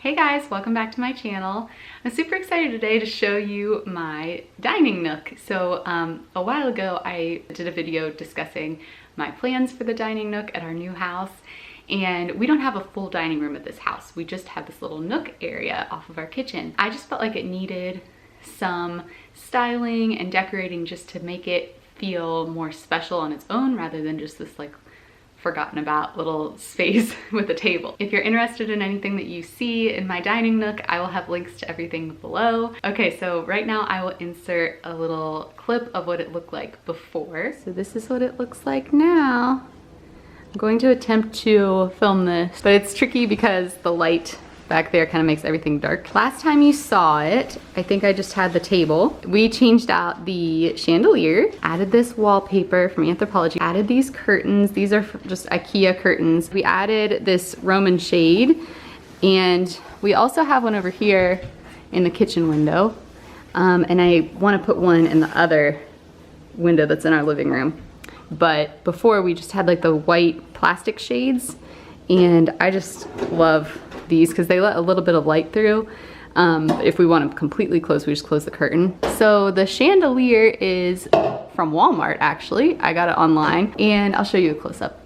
Hey guys, welcome back to my channel. I'm super excited today to show you my dining nook. So a while ago I did a video discussing my plans for the dining nook at our new house, and we don't have a full dining room at this house. We just have this little nook area off of our kitchen. I just felt like it needed some styling and decorating just to make it feel more special on its own rather than just this like forgotten about little space with a table. If you're interested in anything that you see in my dining nook, I will have links to everything below. Okay, so right now I will insert a little clip of what it looked like before. So this is what it looks like now. I'm going to attempt to film this, but it's tricky because the light back there kind of makes everything dark. Last time you saw it, I think I just had the table. We changed out the chandelier, added this wallpaper from Anthropologie, added these curtains. These are just IKEA curtains. We added this Roman shade, and we also have one over here in the kitchen window. And I want to put one in the other window that's in our living room. But before we just had like the white plastic shades, and I just love these because they let a little bit of light through. If we want them completely closed, we just close the curtain. So the chandelier is from Walmart, actually. I got it online, and I'll show you a close-up.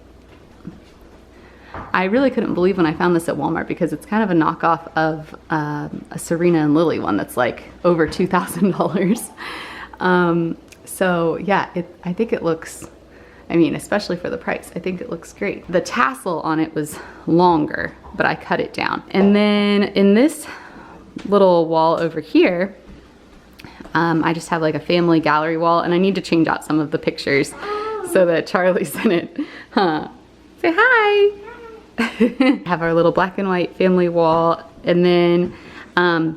I really couldn't believe when I found this at Walmart because it's kind of a knockoff of a Serena and Lily one that's like over $2,000. So yeah, I think it looks, I mean, especially for the price, I think it looks great. The tassel on it was longer, but I cut it down. And then in this little wall over here, I just have like a family gallery wall, and I need to change out some of the pictures so that Charlie's in it. Huh. Say hi. Have our little black and white family wall. And then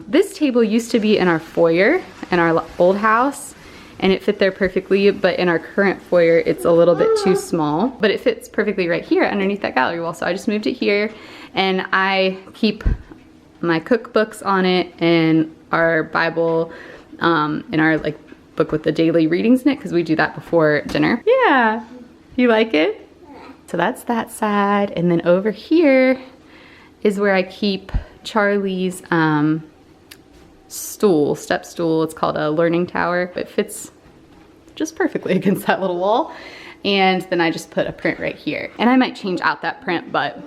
this table used to be in our foyer in our old house, and it fit there perfectly, but in our current foyer, it's a little bit too small, but it fits perfectly right here underneath that gallery wall. So I just moved it here, and I keep my cookbooks on it and our Bible and our like book with the daily readings in it, because we do that before dinner. Yeah, you like it? So that's that side. And then over here is where I keep Charlie's stool, step stool. It's called a learning tower. It fits just perfectly against that little wall. And then I just put a print right here. And I might change out that print, but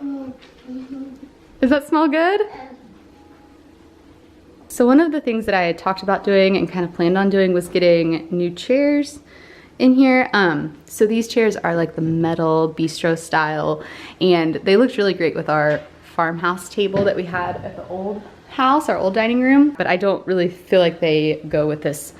does that smell good? So one of the things that I had talked about doing and kind of planned on doing was getting new chairs in here. So these chairs are like the metal bistro style, and they looked really great with our farmhouse table that we had at the old house, our old dining room, but I don't really feel like they go with this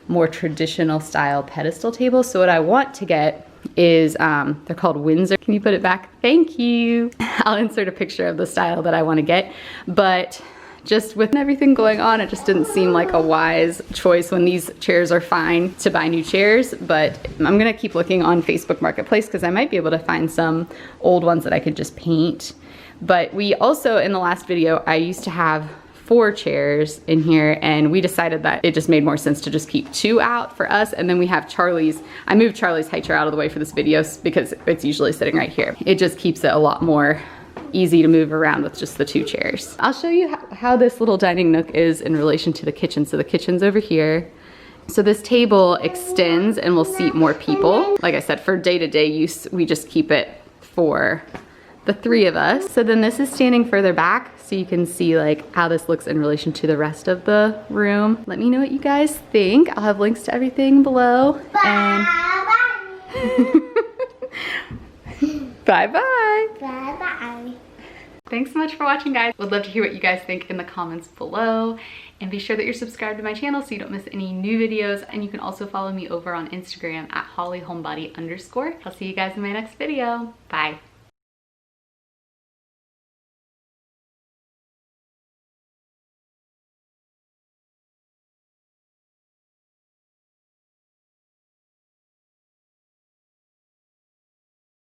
more traditional style pedestal table. So what I want to get is, they're called Windsor. Can you put it back? Thank you. I'll insert a picture of the style that I want to get, but just with everything going on, it just didn't seem like a wise choice when these chairs are fine to buy new chairs. But I'm gonna keep looking on Facebook Marketplace because I might be able to find some old ones that I could just paint. But we also, in the last video, I used to have 4 chairs in here, and we decided that it just made more sense to just keep 2 out for us. And then we have Charlie's, I moved Charlie's high chair out of the way for this video because it's usually sitting right here. It just keeps it a lot more easy to move around with just the 2 chairs. I'll show you how this little dining nook is in relation to the kitchen. So the kitchen's over here. So this table extends and will seat more people. Like I said, for day-to-day use, we just keep it for the 3 of us. So then this is standing further back, so you can see like how this looks in relation to the rest of the room. Let me know what you guys think. I'll have links to everything below. And bye-bye. Bye-bye. Thanks so much for watching, guys. Would love to hear what you guys think in the comments below. And be sure that you're subscribed to my channel so you don't miss any new videos. And you can also follow me over on Instagram at hollyhomebody_. I'll see you guys in my next video. Bye.